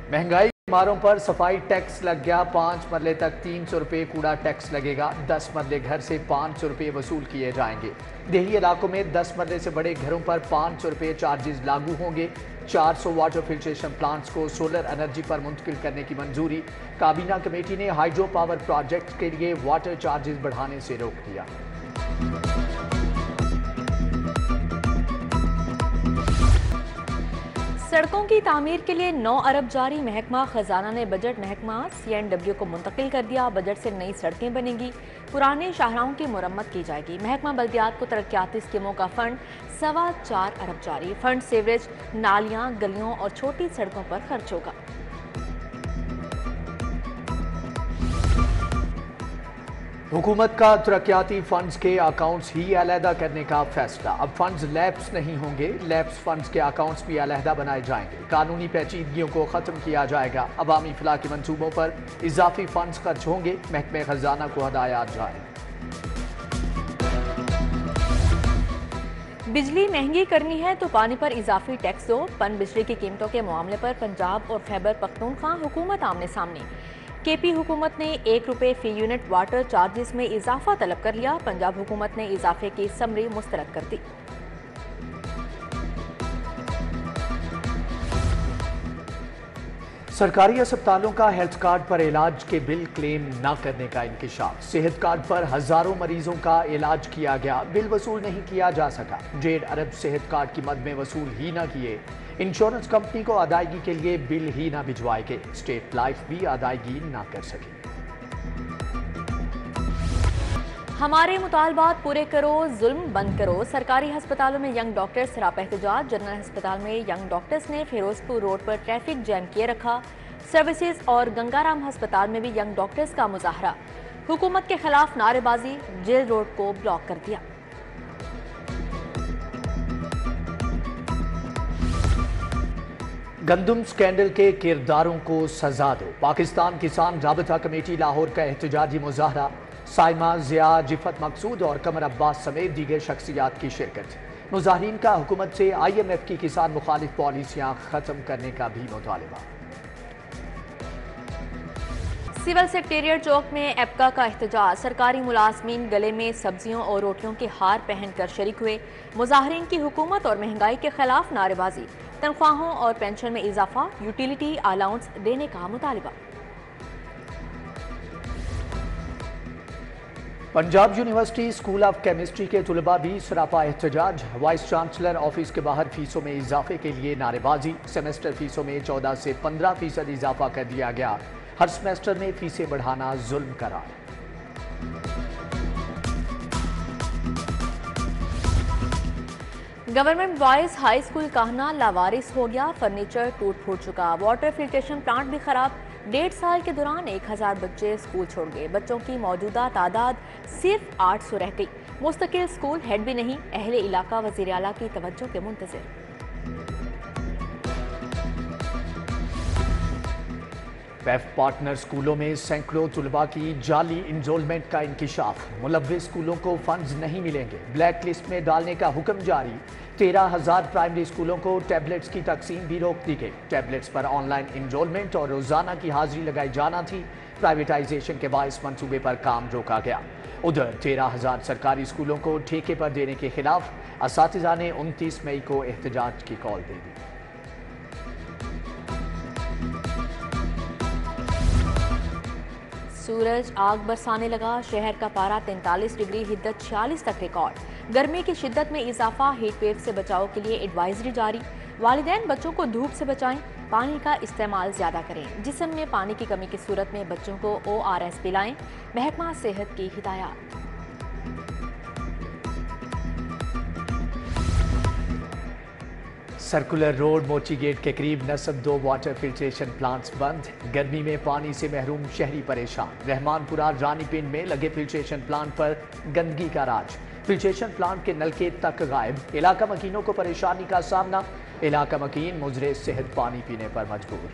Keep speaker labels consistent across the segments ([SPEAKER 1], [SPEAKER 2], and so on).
[SPEAKER 1] महंगाई की मारों पर सफाई टैक्स लग गया। 5 मरले तक 300 रुपये कूड़ा टैक्स लगेगा। 10 मरले घर से 500 रुपये वसूल किए जाएंगे। देही इलाकों में 10 मरले से बड़े घरों पर 500 रुपये चार्जेस लागू होंगे। 400 वाटर फिल्ट्रेशन प्लांट्स को सोलर एनर्जी पर मुंतकिल करने की मंजूरी। काबीना कमेटी ने हाइड्रो पावर प्रोजेक्ट के लिए वाटर चार्जेस बढ़ाने से रोक दिया।
[SPEAKER 2] सड़कों की तामीर के लिए 9 अरब जारी। महकमा खजाना ने बजट महकमा CNW को मुंतकिल कर दिया। बजट से नई सड़कें बनेंगी, पुराने शाहराहों की मुरम्मत की जाएगी। महकमा बल्दियात को तरक्याती स्कीमों का फंड 4.25 अरब जारी। फंड सीवरेज, नालियां, गलियों और छोटी सड़कों पर खर्च होगा।
[SPEAKER 1] हुकूमत का तरक्याती फंड्स के अकाउंट्स ही अलहदा करने का फैसला। अब फंड्स लैप्स नहीं होंगे। लैप्स फंड्स के अकाउंट्स भी अलहदा बनाए जाएंगे। कानूनी पेचीदगियों को खत्म किया जाएगा। अवामी फलाह के मंसूबों पर इजाफी फंड्स खर्च होंगे। महकमे खजाना को हदायत जारी।
[SPEAKER 2] बिजली महंगी करनी है तो पानी पर इजाफी टैक्स दो। पन बिजली की कीमतों के मामले पर पंजाब और खैबर पख्तूनख्वा हुकूमत आमने सामने। KP हुकूमत ने 1 रुपये फी यूनिट वाटर चार्जेस में इजाफा तलब कर लिया। पंजाब हुकूमत ने इजाफे की समरी मुस्तरद कर दी।
[SPEAKER 1] सरकारी अस्पतालों का हेल्थ कार्ड पर इलाज के बिल क्लेम न करने का इंकिशाफ। सेहत कार्ड पर हजारों मरीजों का इलाज किया गया, बिल वसूल नहीं किया जा सका। 1.5 अरब सेहत कार्ड की मद में वसूल ही न किए। इंश्योरेंस कंपनी को अदायगी के लिए बिल ही न भिजवाए गए। स्टेट लाइफ भी अदायगी न कर सकी।
[SPEAKER 2] हमारे मुतालबात पूरे करो, जुल्म बंद करो। सरकारी अस्पतालों में यंग डॉक्टर्स सरापा एहतजाज। जनरल अस्पताल में यंग डॉक्टर्स ने फिरोजपुर रोड पर ट्रैफिक जैम किए रखा। सर्विसेज और गंगाराम अस्पताल में भी यंग डॉक्टर्स का मुजाहरा। हुकूमत के खिलाफ नारेबाजी, जेल रोड को ब्लॉक कर दिया।
[SPEAKER 1] गंदम स्कैंडल के किरदारों को सजा दो। पाकिस्तान किसान राबता कमेटी लाहौर का एहतजाजी मुजाहरा। साइमा, जिया, जिफत मकसूद और कमर अब्बास समेत दीगर शख्सियात की शिरकत। मुजाहिरीन का हुकूमत से IMF की किसान मुखालिफ पॉलिसियां खत्म करने का भी मुतालबा।
[SPEAKER 2] सिविल सेक्रेटेरिएट चौक में एप्का का एहतजाज। सरकारी मुलाजमीन गले में सब्जियों और रोटियों के हार पहनकर शरीक हुए। मुजाहिरीन की हुकूमत और महंगाई के खिलाफ नारेबाजी। तनख्वाहों और पेंशन में इजाफा, यूटिलिटी अलाउंस देने का मुतालबा।
[SPEAKER 1] Punjab university school of chemistry के तुलबा भी सरापा एहतजाज। वाइस चांसलर ऑफिस के बाहर फीसों में इजाफे के लिए नारेबाजी। सेमेस्टर फीसों में 14 से 15% इजाफा कर दिया गया। हर सेमेस्टर में फीसें बढ़ाना जुल्म करार।
[SPEAKER 2] गवर्नमेंट बॉयज हाई स्कूल कहना लावारिस हो गया। फर्नीचर टूट फूट चुका। वाटर फिल्ट्रेशन प्लांट भी खराब। 1.5 साल के दौरान 1000 बच्चे स्कूल छोड़ गए। बच्चों की मौजूदा तादाद सिर्फ 800 रह गई। मुस्तकिल स्कूल हेड भी नहीं। अहले इलाका वज़ीर आला की तवज्जो के मुंतज़िर।
[SPEAKER 1] पैफ पार्टनर स्कूलों में सैकड़ों तुलबा की जाली इनरोलमेंट का इंकिशाफ। मुलव्विस स्कूलों को फंड्स नहीं मिलेंगे। ब्लैक लिस्ट में डालने का हुक्म जारी। 13,000 प्राइमरी स्कूलों को टैबलेट्स की तकसीम भी रोक दी गई। टैबलेट्स पर ऑनलाइन इनरोलमेंट और रोजाना की हाजिरी लगाई जाना थी। प्राइवेटाइजेशन के बायस मंसूबे पर काम रोका गया। उधर 13,000 सरकारी स्कूलों को ठेके पर देने के खिलाफ असातिज़ा ने 29 मई को एहतजाज की कॉल दे दी।
[SPEAKER 2] सूरज आग बरसाने लगा। शहर का पारा 43 डिग्री, हिद्दत 46 तक रिकॉर्ड। गर्मी की शिद्दत में इजाफा। हीट वेव से बचाव के लिए एडवाइजरी जारी। वालिदैन बच्चों को धूप से बचाएं। पानी का इस्तेमाल ज्यादा करें। जिस्म में पानी की कमी की सूरत में बच्चों को ORS पिलाएं। महकमा सेहत की हिदायत।
[SPEAKER 1] सर्कुलर रोड मोची गेट के करीब नस्ब 2 वाटर फिल्ट्रेशन प्लांट्स बंद। गर्मी में पानी से महरूम शहरी परेशान। रहमानपुरा रानीपिंड में लगे फिल्ट्रेशन प्लांट पर गंदगी का राज। फिल्ट्रेशन प्लांट के नलके तक गायब। इलाका मकीनों को परेशानी का सामना। इलाका मकीन मुजरे सेहत पानी पीने पर मजबूर।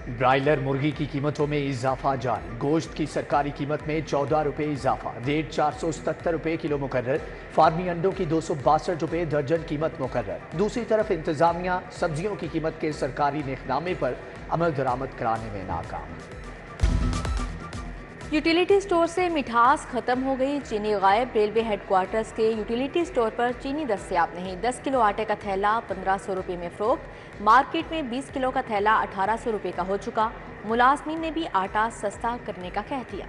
[SPEAKER 1] ब्रायलर मुर्गी की कीमतों में इजाफा जारी। गोश्त की सरकारी कीमत में 14 रुपये इजाफा, रेट 477 रुपये किलो मुकर्रर। फार्मी अंडों की 262 रुपये दर्जन कीमत मुकर्रर। दूसरी तरफ इंतजामिया सब्जियों की कीमत के सरकारी नेखनामे पर अमल दरामद कराने में नाकाम।
[SPEAKER 2] यूटिलिटी स्टोर से मिठास खत्म हो गई, चीनी गायब। रेलवे हेडक्वार्टर्स के यूटिलिटी स्टोर पर चीनी दस्तयाब नहीं। 10 किलो आटे का थैला 1500 रुपये में फरोख्त। मार्केट में 20 किलो का थैला 1800 रुपये का हो चुका। मुलाजमीन ने भी आटा सस्ता करने का कह दिया।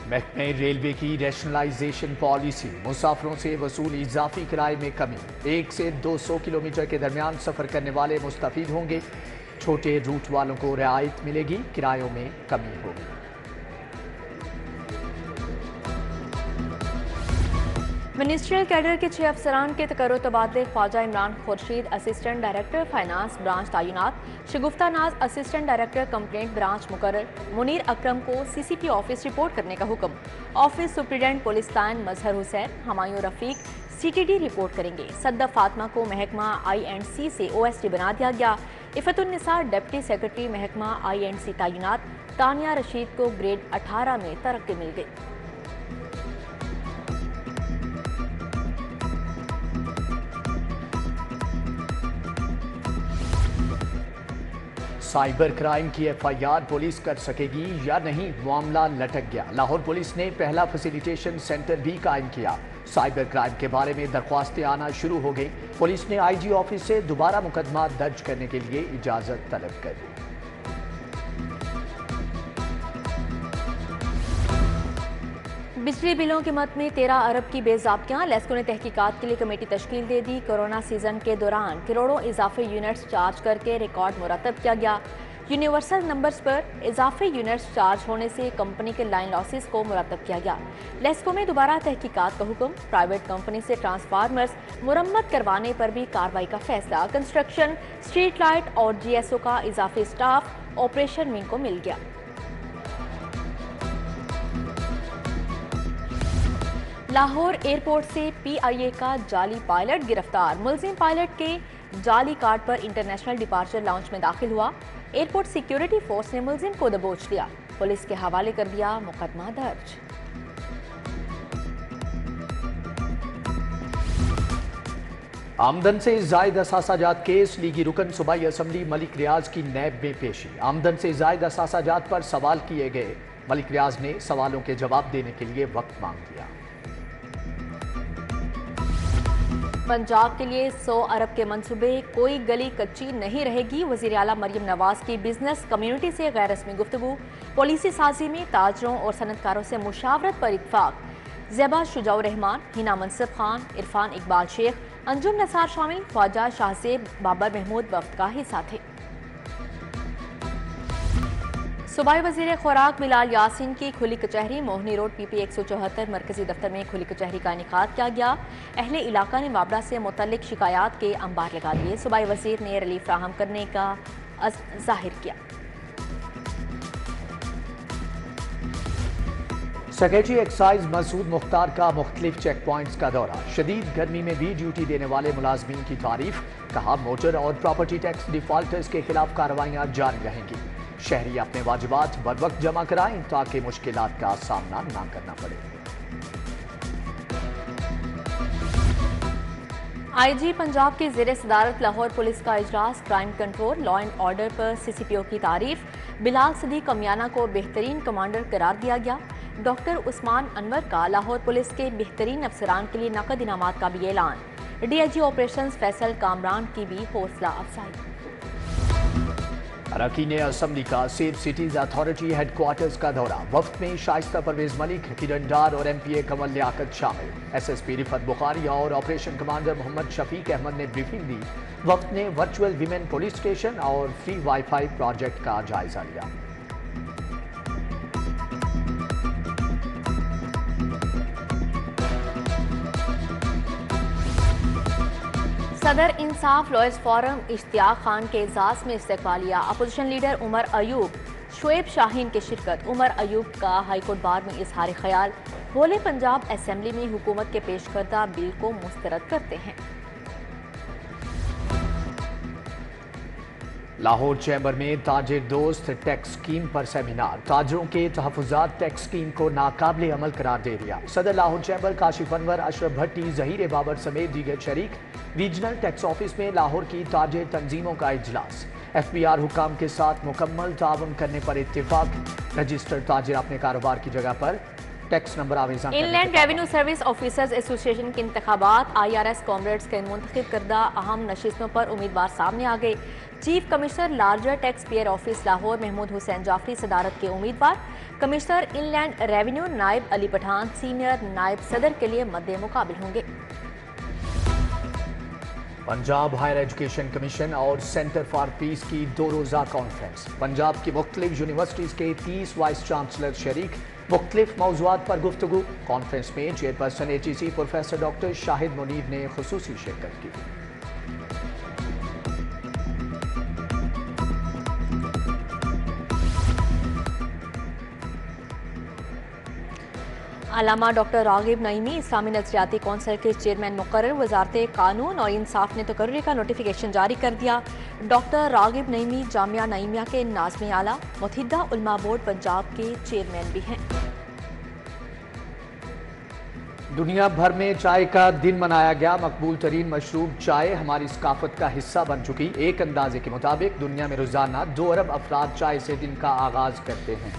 [SPEAKER 1] महकमे रेलवे की रैशनलाइजेशन पॉलिसी। मुसाफिरों से वसूल इजाफी किराए में कमी। 1 से 200 किलोमीटर के दरमियान सफर करने वाले मुस्तफीद होंगे। छोटे रूट वालों को रियायत मिलेगी, किरायों में कमी होगी।
[SPEAKER 2] मिनिस्ट्रियल कैडर के 6 अफसरान के तकर्रुर तबादले। Khwaja Imran Khurshid assistant director finance branch तैनात। शगुफ्ता नाज असिस्टेंट डायरेक्टर कंप्लेंट ब्रांच मुकर्रर। मुनीर अकरम को सीसीपी ऑफिस रिपोर्ट करने का हुक्म। ऑफिस सुप्रिटेंडेंट पुलिस लाइन मजहर हुसैन हमायूं रफीक सीटीडी रिपोर्ट करेंगे। सद्दा फातिमा को महकमा INC से OSD बना दिया गया। इफ़तुन्निसा डिप्टी सेक्रेटरी महकमा INC तैनात। तानिया रशीद को ग्रेड 18 में तरक्की मिल गई।
[SPEAKER 1] साइबर क्राइम की FIR पुलिस कर सकेगी या नहीं, मामला लटक गया। लाहौर पुलिस ने पहला फैसिलिटेशन सेंटर भी कायम किया। साइबर क्राइम के बारे में दरख्वास्तें आना शुरू हो गई। पुलिस ने IG ऑफिस से दोबारा मुकदमा दर्ज करने के लिए इजाजत तलब कर दी।
[SPEAKER 2] बिजली बिलों की मद में 13 अरब की बेज़ाब्तियां। लेस्को ने तहकीकात के लिए कमेटी तश्कील दे दी। कोरोना सीजन के दौरान करोड़ों इजाफी यूनिट्स चार्ज करके रिकॉर्ड मुरतब किया गया। यूनिवर्सल नंबर्स पर इजाफी यूनिट्स चार्ज होने से कंपनी के लाइन लॉसेस को मुरतब किया गया। लेस्को में दोबारा तहकीकात का हुक्म। प्राइवेट कंपनी से ट्रांसफार्मर्स मुरम्मत करवाने पर भी कार्रवाई का फैसला। कंस्ट्रक्शन, स्ट्रीट लाइट और GSO का इजाफी स्टाफ ऑपरेशन विंग को मिल गया। लाहौर एयरपोर्ट से PIA का जाली पायलट गिरफ्तार। मुलजिम पायलट के जाली कार्ड पर इंटरनेशनल डिपार्चर लाउंज में दाखिल हुआ। एयरपोर्ट सिक्योरिटी फोर्स ने मुलजिम को दबोच लिया। पुलिस के हवाले कर दिया मुकदमा दर्ज।
[SPEAKER 1] आमदन से जायद असासाजात केस। लीगी रुकन सूबाई असम्बली मलिक रियाज की नैब में पेशी। आमदन से जायद असासाजात पर सवाल किए गए। मलिक रियाज ने सवालों के जवाब देने के लिए वक्त मांग लिया।
[SPEAKER 2] पंजाब के लिए 100 अरब के मंसूबे। कोई गली कच्ची नहीं रहेगी। वज़ीर आला मरियम नवाज की बिजनेस कम्युनिटी से गैर रस्मी गुफ्तगू। पॉलिसी साजी में ताजरों और सनतकारों से मुशावरत पर इत्फाक। ज़ेबा शुजाउर रहमान, हिना मनसब खान, इरफान इकबाल शेख, अंजुम नसार शामिल। ख्वाजा शाहजेब बाबर महमूद वफ्द का हिस्सा थे। सूबाई वज़ीर खुराक बिलाल यासीन की खुली कचहरी। मोहनी रोड PP 174 मरकजी दफ्तर में खुली कचहरी का इनेकाद किया गया। अहले इलाका ने मामला से मुतल्लिक शिकायत के अंबार लगा दिए। सूबाई वज़ीर ने रिलीफ फ्राहम करने का जाहिर किया।
[SPEAKER 1] सेक्रेटरी एक्साइज मसूद मुख्तार का मुख्तलिफ चेक पॉइंट्स का दौरा। शदीद गर्मी में भी ड्यूटी देने वाले मुलाजमीन की तारीफ। कहा मोटर और प्रॉपर्टी टैक्स डिफॉल्टर्स के खिलाफ कार्रवाइयां जारी रहेंगी। शहरी अपने वाजिबात बर वक्त जमा कराएं ताकि मुश्किलात का सामना ना करना पड़े।
[SPEAKER 2] IG पंजाब की ज़ेर सदारत लाहौर पुलिस का इजलास। Crime control, law and order पर CCPO की तारीफ। बिलाल सदीक कमियाना को बेहतरीन कमांडर करार दिया गया। डॉक्टर उस्मान अनवर का लाहौर पुलिस के बेहतरीन अफसरान के लिए नकद इनामात का भी ऐलान। DIG ऑपरेशंस फैसल कामरान की भी हौसला अफजाई।
[SPEAKER 1] अरकान असम्बली का सेफ सिटीज अथॉरिटी हेडक्वार्टर्स का दौरा। वफ्द में शाइस्ता परवेज मलिक, किरण डार और MPA कमल लियाकत शामिल। SSP रिफत बुखारी और ऑपरेशन कमांडर मोहम्मद शफीक अहमद ने ब्रीफिंग दी। वफ्द ने वर्चुअल विमेन पुलिस स्टेशन और फ्री वाईफाई प्रोजेक्ट का जायजा लिया।
[SPEAKER 2] सदर इंसाफ लॉयर्स फोरम इश्तियाक खान के एजाज में इस्तकबालिया। अपोजिशन लीडर उमर अयूब, शोएब शाहीन की शिरकत। उमर अयूब का हाईकोर्ट बार में इजहार ख्याल। बोले पंजाब असेंबली में हुकूमत के पेश करदा बिल को मुस्तरद करते हैं।
[SPEAKER 1] लाहौर चैम्बर में ताजिर दोस्त टैक्स स्कीम पर सेमिनार, ताजरों के तहफुजात टैक्स स्कीम को नाकाबिले अमल करार दे दिया। सदर लाहौर चैम्बर काशिफ अनवर, अशरफ भट्टी, जहीर बाबर समेत दीगर शरीक। रीजनल टैक्स ऑफिस में लाहौर की ताजिर तंजीमों का इजलास, FBR हुकाम के साथ मुकम्मल ताउन करने पर इत्तेफाक। रजिस्टर्ड ताजिर अपने कारोबार की जगह पर टैक्स नंबर आवेज़न।
[SPEAKER 2] Inland revenue service officers association के इंतखाबात IRS कॉमरेड्स के मुंतखब करदा अहम नशिस्तों पर उम्मीदवार सामने आ गए। Chief commissioner larger tax payer office Lahore Mahmood Hussain Jafri सदारत के उम्मीदवार। कमिश्नर इनलैंड रेवेन्यू नायब अली पठान सीनियर नायब सदर के लिए मद्दे मुकाबिल होंगे।
[SPEAKER 1] पंजाब हायर एजुकेशन कमीशन और सेंटर फॉर पीस की 2 रोज़ा कॉन्फ्रेंस। पंजाब की मुख्तलिफ यूनिवर्सिटीज़ के 30 वाइस चांसलर शरीक, मुख्तलिफ मौज़ूआत पर गुफ्तगू। कॉन्फ्रेंस में chairperson HEC professor doctor Shahid Munir ने खुसूसी शिरकत की।
[SPEAKER 2] अल्लामा डॉक्टर रागिब नईमी इस्लामी नजरियाती कौंसिल के चेयरमैन मुकर्रर। वजारत कानून और इंसाफ ने तकर्री का नोटिफिकेशन जारी कर दिया। डॉक्टर रागिब नईमी जामिया नईमिया के नाज़िम आला, मुत्तहिदा उलमा बोर्ड पंजाब के चेयरमैन भी हैं।
[SPEAKER 1] दुनिया भर में चाय का दिन मनाया गया। मकबूल तरीन मशरूब चाय हमारी सकाफत का हिस्सा बन चुकी। एक अंदाजे के मुताबिक दुनिया में रोजाना 2 अरब अफराद चाय से दिन का आगाज करते हैं।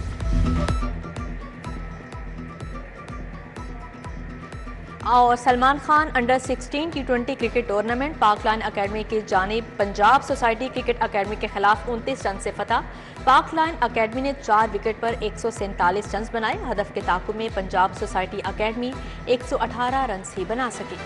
[SPEAKER 2] और Salman Khan under 16 T20 cricket tournament पाकलाइन अकेडमी की जानिब पंजाब सोसाइटी क्रिकेट अकेडमी के खिलाफ 29 रन से फतह। पाकलाइन अकेडमी ने 4 विकेट पर 147 रन बनाए। हदफ के ताकुब में पंजाब सोसाइटी अकेडमी 118 रन ही बना सकी।